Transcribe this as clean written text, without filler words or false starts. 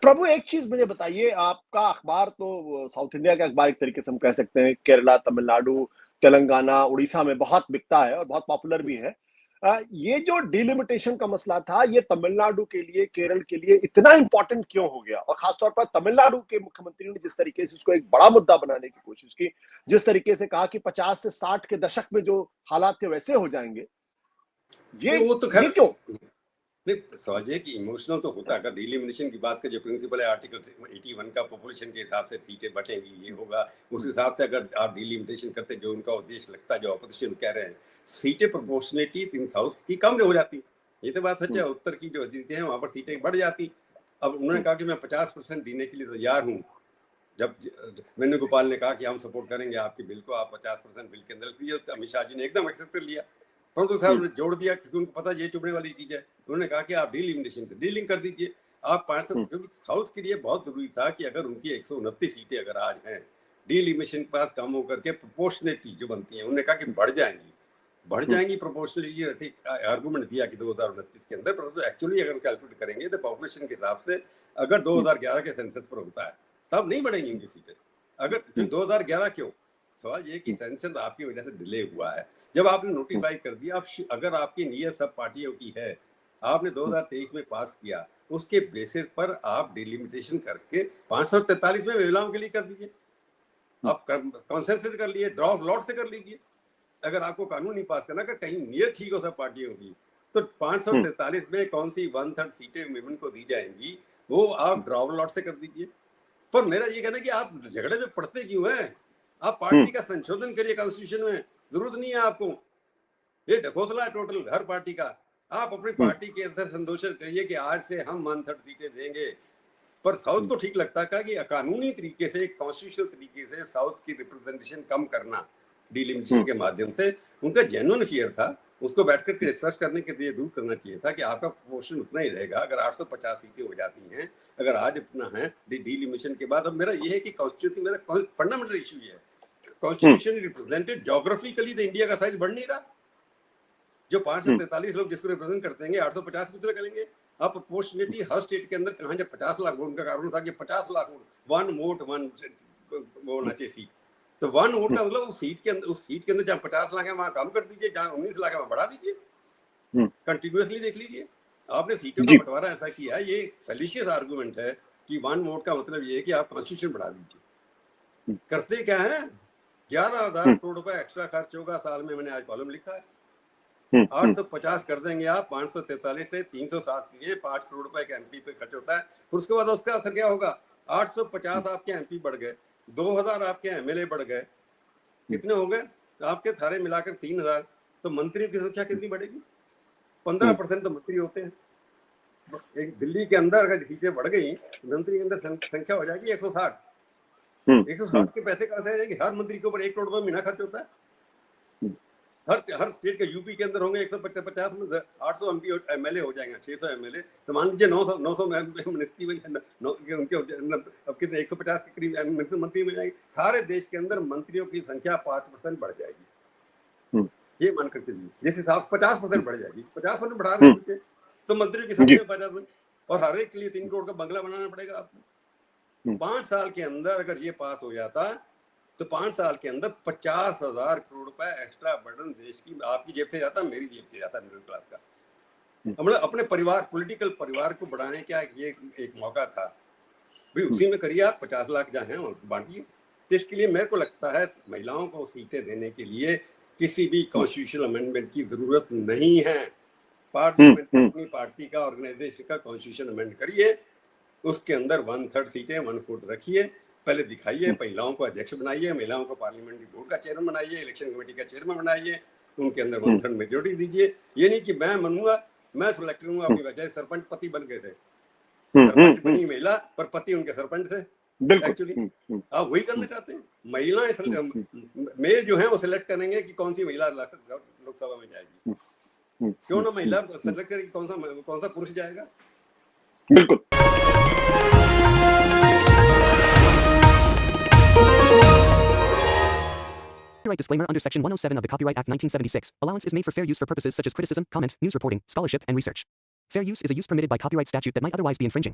प्रभु एक चीज़ मुझे बताइए, आपका अखबार तो साउथ इंडिया का अखबार एक तरीके से हम कह सकते हैं, केरला, तमिलनाडु, तेलंगाना, उड़ीसा में बहुत बिकता है और बहुत पॉपुलर भी है। ये जो डिलिमिटेशन का मसला था, ये तमिलनाडु के लिए, केरल के लिए इतना इम्पोर्टेंट क्यों हो गया? और खास तौर पर तमिलनाडु के मुख्यमंत्री ने जिस तरीके से इसको एक बड़ा मुद्दा बनाने की कोशिश की, जिस तरीके से कहा कि 50 से 60 के दशक में जो हालात थे वैसे हो जाएँगे। ये नहीं, वो तो ये खैर क्यों? नहीं, सवाल ये है कि इमोशनल तो होता है। अगर डिलिमिनेशन की बात करें, जो प्रिंसिपल है आर्टिकल 81 का, पॉपुलेशन के हिसाब से सीटें बटेंगी, ये होगा, उस हिसाब से अगर आप डिलिमिटेशन करते, जो उनका उद्देश्य लगता है, जो ऑपोजिशन कह रहे हैं, सीटें प्रोपोर्शनेटली इन साउथ की कम हो जाती। ये तो बात सच है। उत्तर की जो सीटें हैं वहां पर सीटें बढ़ जाती। अब उन्होंने कहा कि मैं 50% देने के लिए तैयार हूँ। जब वेणुगोपाल ने कहा कि हम सपोर्ट करेंगे आपके बिल को, आप 50% बिल के अंदर दिए, तो अमित शाह जी ने एकदम एक्सेप्ट कर लिया। परंतु साहब ने जोड़ दिया, क्योंकि उनको पता ये चुभने वाली चीज है। उन्होंने कहा कि आप डीलिमिनेशन डीलिंग कर दीजिए, आप 500, क्योंकि साउथ के लिए बहुत जरूरी था कि अगर उनकी 129 सीटें अगर आज हैं, डीलिमिनेशन पास कम होकर के प्रोपोर्शनेटली जो बनती है, उन्होंने कहा कि बढ़ जाएंगी प्रोपोर्शनली। ऐसे आर्गूमेंट दिया कि 2029 के अंदर, परंतु एक्चुअली अगर कैलकुलेट करेंगे तो पॉपुलेशन के हिसाब से अगर 2011 के सेंसस पर होता है, तब नहीं बढ़ेंगी उनकी सीटें। अगर 2011 क्यों? सवाल ये कि सेंसस आपकी वजह से डिले हुआ है। जब आपने नोटिफाई कर दिया, अगर आपकी नीयत सब पार्टियों की है, आपने 2023 में पास किया, उसके बेसिस पर आप डिलिमिटेशन करके 543 में महिलाओं के लिए कर दीजिए। आप कॉन्सेंसस कर लिए, ड्रॉप लॉट से कर लीजिए। अगर आपको कानून नहीं पास करना, अगर कहीं नीयत ठीक हो सब पार्टियों की, तो 543 में कौन सी 1/3 सीटें विमेन को दी जाएंगी, वो आप ड्रॉप लॉट से कर दीजिए। पर मेरा ये कहना है कि आप झगड़े में पड़ते क्यों हैं? आप पार्टी का संशोधन करिए कॉन्स्टिट्यूशन में। जरूरत नहीं है आपको। ये ढकोसला है टोटल हर पार्टी का। आप अपनी पार्टी के अंदर संशोधन करिए कि आज से हम 1/3 सीटें देंगे। पर साउथ को ठीक लगता था कि कानूनी तरीके से, कॉन्स्टिट्यूशनल तरीके से साउथ की रिप्रेजेंटेशन कम करना डिलिमिटेशन के माध्यम से, उनका जेन्युइन फियर था। उसको बैठकर के रिसर्च करने के लिए दूर करना चाहिए था कि आपका प्रोपोर्शन उतना ही रहेगा। अगर 850 सीटें हो जाती हैं, अगर आज इतना है डिलिमिटेशन के बाद। अब मेरा ये है कि कॉन्स्टिट्यूशन, मेरा फंडामेंटल इशू ये है, कॉन्स्टिट्यूशन रिप्रेजेंटेड ज्योग्राफिकली तो इंडिया का साइज बढ़ नहीं रहा। जो 543 लोग जिसको रिप्रेजेंट करते हैं, 850 कितना करेंगे आप? प्रोपोर्शनेटली हर स्टेट के अंदर कहाँ, जब 50 लाख वोट, उनका कारण था कि 50 लाख वोट, 1 वोट 1 वो होना चाहिए सीट। तो 1 वोट का मतलब उस सीट के अंदर जहाँ 50 लाख है वहां कम कर दीजिए, जहाँ 19 लाख है वहां बढ़ा दीजिए। कंटिन्यूअसली देख लीजिए। आपने सीटों का बंटवारा ऐसा किया, ये फैलिशियस आर्गुमेंट है कि 1 वोट का मतलब ये है कि आप कॉन्स्टिट्यूशन बढ़ा दीजिए। करते क्या है? 11,000 करोड़ रुपए एक्स्ट्रा खर्च होगा साल में। मैंने आज कॉलम लिखा है। 850 कर देंगे आप, 543 से 307 सीटें, 5 करोड़ रुपए का एमपी पे खर्च होता है। फिर उसके बाद उसका असर क्या होगा? 850 आपके एमपी बढ़ गए, 2000 आपके एमएलए बढ़ गए, कितने हो गए आपके सारे मिलाकर? 3000। तो मंत्रियों की संख्या कितनी बढ़ेगी? 15% तो मंत्री होते हैं। एक दिल्ली के अंदर अगर सीटें बढ़ गई, मंत्री के अंदर संख्या हो जाएगी 160। 160 के पैसे कहां से आ जाएंगे? हर मंत्री के ऊपर 1 करोड़ रुपए महीना खर्च होता है। हर स्टेट के यूपी के अंदर होंगे 150 में 800 एमपी एमएलए हो जाएंगे, 600 एमएलए। तो मान लीजिए 900 मिनिस्ट्री में उनके अब कितने 150 के करीब मंत्री मिल जाएंगे। सारे देश के अंदर मंत्रियों की संख्या 5% बढ़ जाएगी। ये मान कर चलिए, जिस हिसाब 50% बढ़ जाएगी, 50% बढ़ा रहे हैं तो मंत्रियों की संख्या 50%, और हर एक के लिए 3 करोड़ का बंगला बनाना पड़ेगा आपको। 5 साल के अंदर अगर ये पास हो जाता, तो 5 साल के अंदर 50,000 करोड़ रुपए एक्स्ट्रा बर्डन देश की, आपकी जेब से जाता, मेरी जेब से जाता, मिडिल क्लास का। मतलब अपने परिवार, पॉलिटिकल परिवार को बढ़ाने का ये एक मौका था भाई। उसी में करिए आप, 50 लाख जहाँ हैं बांटिए। तो इसके लिए मेरे को लगता है महिलाओं को सीटें देने के लिए किसी भी कॉन्स्टिट्यूशनल अमेंडमेंट की जरूरत नहीं है। पार्लियामेंट अपनी पार्टी का, ऑर्गेनाइजेशन का कॉन्स्टिट्यूशन अमेंड करिए, उसके अंदर 1/3 सीटें 1/4 रखिए, पहले दिखाइए, महिलाओं को अध्यक्ष बनाइए, महिलाओं को पार्लियामेंट्री बोर्ड का चेयरमैन बनाइए, इलेक्शन कमेटी का चेयरमैन बनाइए, उनके अंदर 1/3 मेजोरिटी दीजिए। ये नहीं कि मैं मनूंगा, मैं सिलेक्ट करूंगा। अपनी वजह सरपंच पति बन गए थे, सरपंच बनी महिला पर पति उनके सरपंच थे। एक्चुअली आप वही करना चाहते हैं। महिलाएं, मेल जो है वो सिलेक्ट करेंगे कि कौन सी महिला लोकसभा में जाएगी। क्यों ना महिला सिलेक्ट करेगी कौन सा पुरुष जाएगा। बिल्कुल। Copyright disclaimer under Section 107 of the Copyright Act 1976. Allowance is made for fair use for purposes such as criticism, comment, news reporting, scholarship, and research. Fair use is a use permitted by copyright statute that might otherwise be infringing.